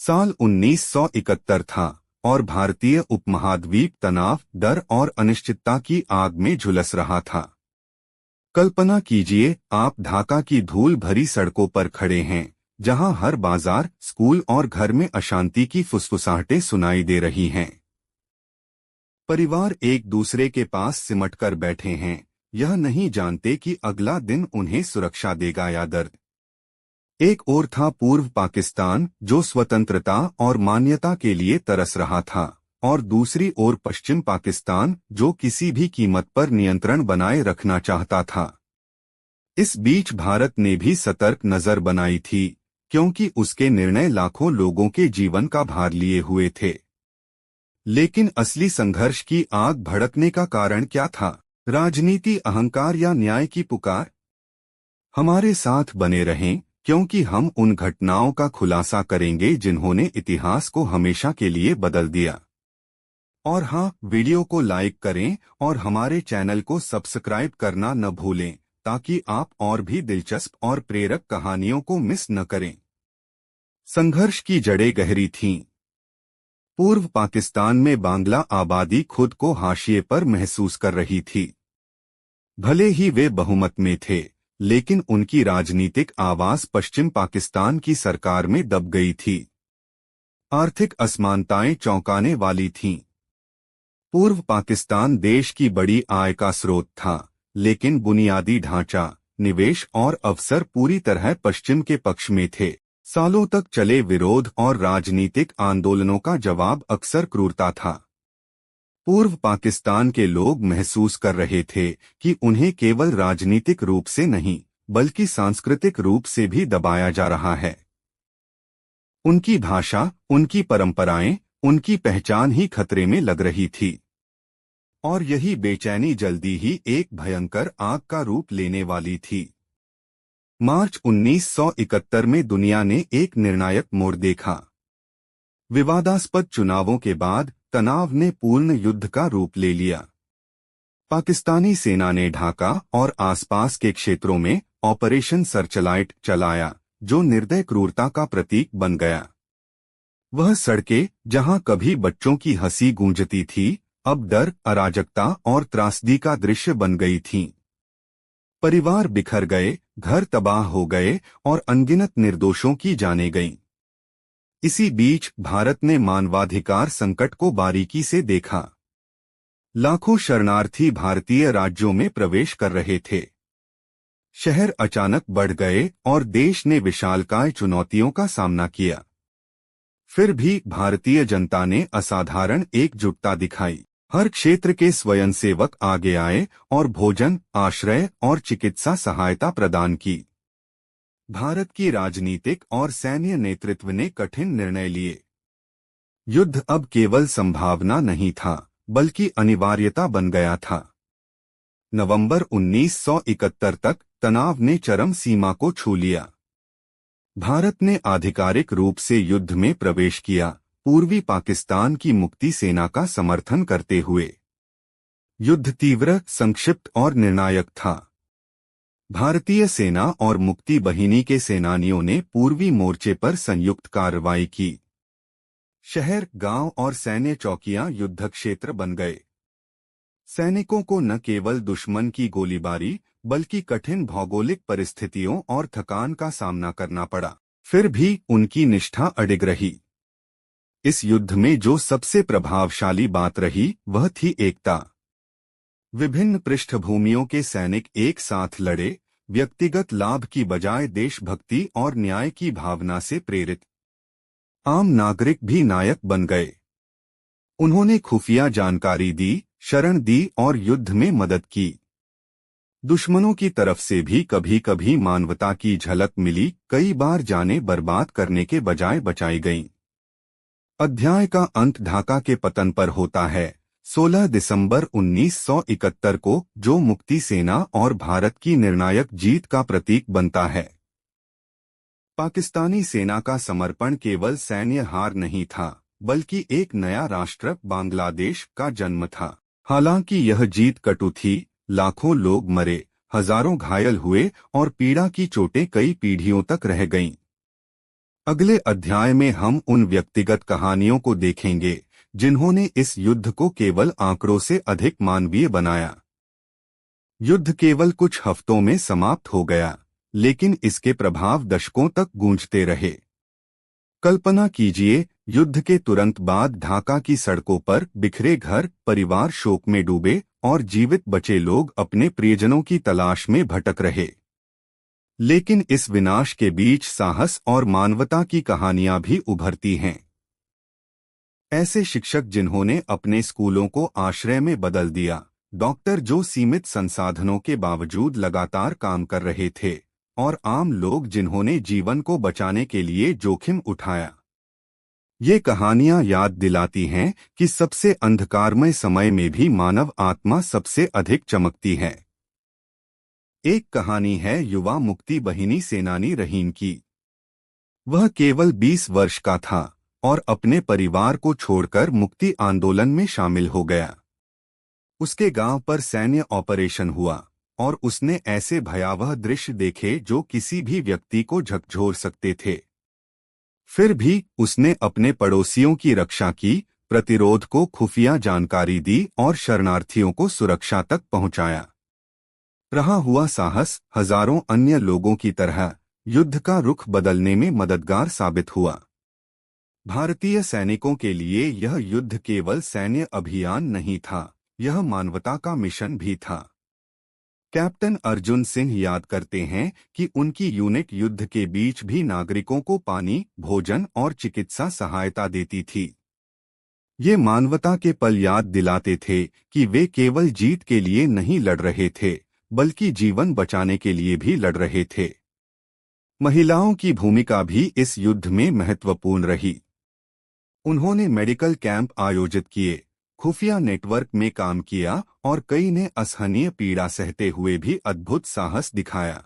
साल 1971 था और भारतीय उपमहाद्वीप तनाव, डर और अनिश्चितता की आग में झुलस रहा था। कल्पना कीजिए, आप ढाका की धूल भरी सड़कों पर खड़े हैं, जहां हर बाजार, स्कूल और घर में अशांति की फुसफुसाहटें सुनाई दे रही हैं। परिवार एक दूसरे के पास सिमटकर बैठे हैं, यह नहीं जानते कि अगला दिन उन्हें सुरक्षा देगा या दर्द। एक ओर था पूर्व पाकिस्तान, जो स्वतंत्रता और मान्यता के लिए तरस रहा था, और दूसरी ओर पश्चिम पाकिस्तान, जो किसी भी कीमत पर नियंत्रण बनाए रखना चाहता था। इस बीच भारत ने भी सतर्क नजर बनाई थी, क्योंकि उसके निर्णय लाखों लोगों के जीवन का भार लिए हुए थे। लेकिन असली संघर्ष की आग भड़कने का कारण क्या था? राजनीति, अहंकार या न्याय की पुकार? हमारे साथ बने रहें, क्योंकि हम उन घटनाओं का खुलासा करेंगे जिन्होंने इतिहास को हमेशा के लिए बदल दिया। और हाँ, वीडियो को लाइक करें और हमारे चैनल को सब्सक्राइब करना न भूलें, ताकि आप और भी दिलचस्प और प्रेरक कहानियों को मिस न करें। संघर्ष की जड़ें गहरी थीं। पूर्व पाकिस्तान में बांग्ला आबादी खुद को हाशिए पर महसूस कर रही थी। भले ही वे बहुमत में थे, लेकिन उनकी राजनीतिक आवाज पश्चिम पाकिस्तान की सरकार में दब गई थी। आर्थिक असमानताएं चौंकाने वाली थीं। पूर्व पाकिस्तान देश की बड़ी आय का स्रोत था, लेकिन बुनियादी ढांचा, निवेश और अवसर पूरी तरह पश्चिम के पक्ष में थे। सालों तक चले विरोध और राजनीतिक आंदोलनों का जवाब अक्सर क्रूरता था। पूर्व पाकिस्तान के लोग महसूस कर रहे थे कि उन्हें केवल राजनीतिक रूप से नहीं, बल्कि सांस्कृतिक रूप से भी दबाया जा रहा है। उनकी भाषा, उनकी परंपराएं, उनकी पहचान ही खतरे में लग रही थी। और यही बेचैनी जल्दी ही एक भयंकर आग का रूप लेने वाली थी। मार्च 1971 में दुनिया ने एक निर्णायक मोड़ देखा। विवादास्पद चुनावों के बाद तनाव ने पूर्ण युद्ध का रूप ले लिया। पाकिस्तानी सेना ने ढाका और आसपास के क्षेत्रों में ऑपरेशन सर्चलाइट चलाया, जो निर्दय क्रूरता का प्रतीक बन गया। वह सड़कें, जहां कभी बच्चों की हंसी गूंजती थी, अब डर, अराजकता और त्रासदी का दृश्य बन गई थीं। परिवार बिखर गए, घर तबाह हो गए और अनगिनत निर्दोषों की जानें गईं। इसी बीच भारत ने मानवाधिकार संकट को बारीकी से देखा। लाखों शरणार्थी भारतीय राज्यों में प्रवेश कर रहे थे। शहर अचानक बढ़ गए और देश ने विशालकाय चुनौतियों का सामना किया। फिर भी भारतीय जनता ने असाधारण एकजुटता दिखाई। हर क्षेत्र के स्वयंसेवक आगे आए और भोजन, आश्रय और चिकित्सा सहायता प्रदान की। भारत की राजनीतिक और सैन्य नेतृत्व ने कठिन निर्णय लिए। युद्ध अब केवल संभावना नहीं था, बल्कि अनिवार्यता बन गया था। नवंबर 1971 तक तनाव ने चरम सीमा को छू लिया। भारत ने आधिकारिक रूप से युद्ध में प्रवेश किया, पूर्वी पाकिस्तान की मुक्ति सेना का समर्थन करते हुए। युद्ध तीव्र, संक्षिप्त और निर्णायक था। भारतीय सेना और मुक्ति बाहिनी के सेनानियों ने पूर्वी मोर्चे पर संयुक्त कार्रवाई की। शहर, गांव और सैन्य चौकियां युद्ध क्षेत्र बन गए। सैनिकों को न केवल दुश्मन की गोलीबारी, बल्कि कठिन भौगोलिक परिस्थितियों और थकान का सामना करना पड़ा। फिर भी उनकी निष्ठा अडिग रही। इस युद्ध में जो सबसे प्रभावशाली बात रही, वह थी एकता। विभिन्न पृष्ठभूमियों के सैनिक एक साथ लड़े, व्यक्तिगत लाभ की बजाय देशभक्ति और न्याय की भावना से प्रेरित। आम नागरिक भी नायक बन गए। उन्होंने खुफिया जानकारी दी, शरण दी और युद्ध में मदद की। दुश्मनों की तरफ से भी कभी कभी मानवता की झलक मिली, कई बार जानें बर्बाद करने के बजाय बचाई गईं। अध्याय का अंत ढाका के पतन पर होता है, 16 दिसंबर 1971 को, जो मुक्ति सेना और भारत की निर्णायक जीत का प्रतीक बनता है। पाकिस्तानी सेना का समर्पण केवल सैन्य हार नहीं था, बल्कि एक नया राष्ट्र, बांग्लादेश, का जन्म था। हालांकि यह जीत कटु थी, लाखों लोग मरे, हजारों घायल हुए और पीड़ा की चोटें कई पीढ़ियों तक रह गईं। अगले अध्याय में हम उन व्यक्तिगत कहानियों को देखेंगे जिन्होंने इस युद्ध को केवल आंकड़ों से अधिक मानवीय बनाया। युद्ध केवल कुछ हफ्तों में समाप्त हो गया, लेकिन इसके प्रभाव दशकों तक गूंजते रहे। कल्पना कीजिए, युद्ध के तुरंत बाद ढाका की सड़कों पर बिखरे घर, परिवार शोक में डूबे और जीवित बचे लोग अपने प्रियजनों की तलाश में भटक रहे। लेकिन इस विनाश के बीच साहस और मानवता की कहानियां भी उभरती हैं। ऐसे शिक्षक जिन्होंने अपने स्कूलों को आश्रय में बदल दिया, डॉक्टर जो सीमित संसाधनों के बावजूद लगातार काम कर रहे थे, और आम लोग जिन्होंने जीवन को बचाने के लिए जोखिम उठाया। ये कहानियां याद दिलाती हैं कि सबसे अंधकारमय समय में भी मानव आत्मा सबसे अधिक चमकती है। एक कहानी है युवा मुक्ति बहिनी सेनानी रहीम की। वह केवल 20 वर्ष का था और अपने परिवार को छोड़कर मुक्ति आंदोलन में शामिल हो गया। उसके गांव पर सैन्य ऑपरेशन हुआ और उसने ऐसे भयावह दृश्य देखे जो किसी भी व्यक्ति को झकझोर सकते थे। फिर भी उसने अपने पड़ोसियों की रक्षा की, प्रतिरोध को खुफिया जानकारी दी और शरणार्थियों को सुरक्षा तक पहुंचाया। रहा हुआ साहस हजारों अन्य लोगों की तरह युद्ध का रुख बदलने में मददगार साबित हुआ। भारतीय सैनिकों के लिए यह युद्ध केवल सैन्य अभियान नहीं था, यह मानवता का मिशन भी था। कैप्टन अर्जुन सिंह याद करते हैं कि उनकी यूनिट युद्ध के बीच भी नागरिकों को पानी, भोजन और चिकित्सा सहायता देती थी। ये मानवता के पल याद दिलाते थे कि वे केवल जीत के लिए नहीं लड़ रहे थे, बल्कि जीवन बचाने के लिए भी लड़ रहे थे। महिलाओं की भूमिका भी इस युद्ध में महत्वपूर्ण रही। उन्होंने मेडिकल कैंप आयोजित किए, खुफिया नेटवर्क में काम किया और कई ने असहनीय पीड़ा सहते हुए भी अद्भुत साहस दिखाया।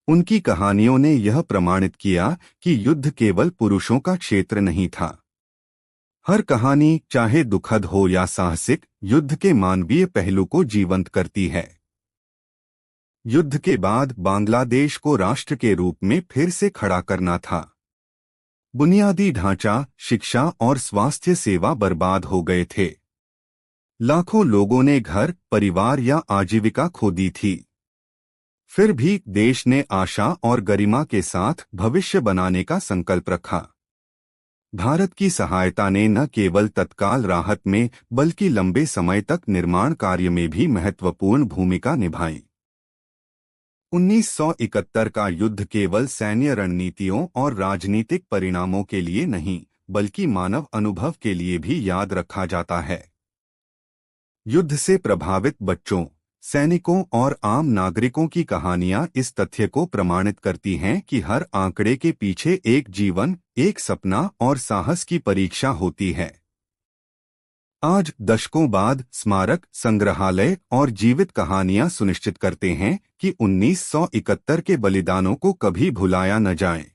उनकी कहानियों ने यह प्रमाणित किया कि युद्ध केवल पुरुषों का क्षेत्र नहीं था। हर कहानी, चाहे दुखद हो या साहसिक, युद्ध के मानवीय पहलू को जीवंत करती है। युद्ध के बाद बांग्लादेश को राष्ट्र के रूप में फिर से खड़ा करना था। बुनियादी ढांचा, शिक्षा और स्वास्थ्य सेवा बर्बाद हो गए थे। लाखों लोगों ने घर, परिवार या आजीविका खो दी थी। फिर भी देश ने आशा और गरिमा के साथ भविष्य बनाने का संकल्प रखा। भारत की सहायता ने न केवल तत्काल राहत में बल्कि लंबे समय तक निर्माण कार्य में भी महत्वपूर्ण भूमिका निभाई। 1971 का युद्ध केवल सैन्य रणनीतियों और राजनीतिक परिणामों के लिए नहीं, बल्कि मानव अनुभव के लिए भी याद रखा जाता है। युद्ध से प्रभावित बच्चों, सैनिकों और आम नागरिकों की कहानियां इस तथ्य को प्रमाणित करती हैं कि हर आंकड़े के पीछे एक जीवन, एक सपना और साहस की परीक्षा होती है। आज दशकों बाद स्मारक, संग्रहालय और जीवित कहानियां सुनिश्चित करते हैं कि 1971 के बलिदानों को कभी भुलाया न जाए।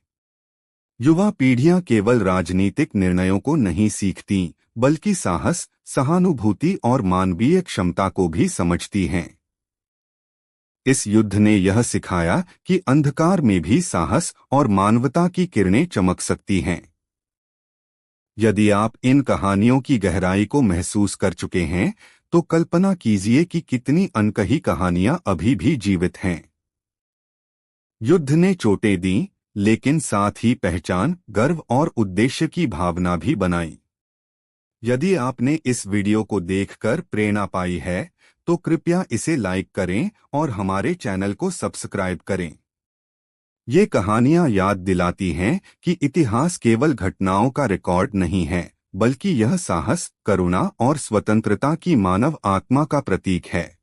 युवा पीढ़ियां केवल राजनीतिक निर्णयों को नहीं सीखती, बल्कि साहस, सहानुभूति और मानवीय क्षमता को भी समझती हैं। इस युद्ध ने यह सिखाया कि अंधकार में भी साहस और मानवता की किरणें चमक सकती हैं। यदि आप इन कहानियों की गहराई को महसूस कर चुके हैं, तो कल्पना कीजिए कि कितनी अनकही कहानियां अभी भी जीवित हैं। युद्ध ने चोटें दी, लेकिन साथ ही पहचान, गर्व और उद्देश्य की भावना भी बनाई। यदि आपने इस वीडियो को देखकर प्रेरणा पाई है, तो कृपया इसे लाइक करें और हमारे चैनल को सब्सक्राइब करें। ये कहानियां याद दिलाती हैं कि इतिहास केवल घटनाओं का रिकॉर्ड नहीं है, बल्कि यह साहस, करुणा और स्वतंत्रता की मानव आत्मा का प्रतीक है।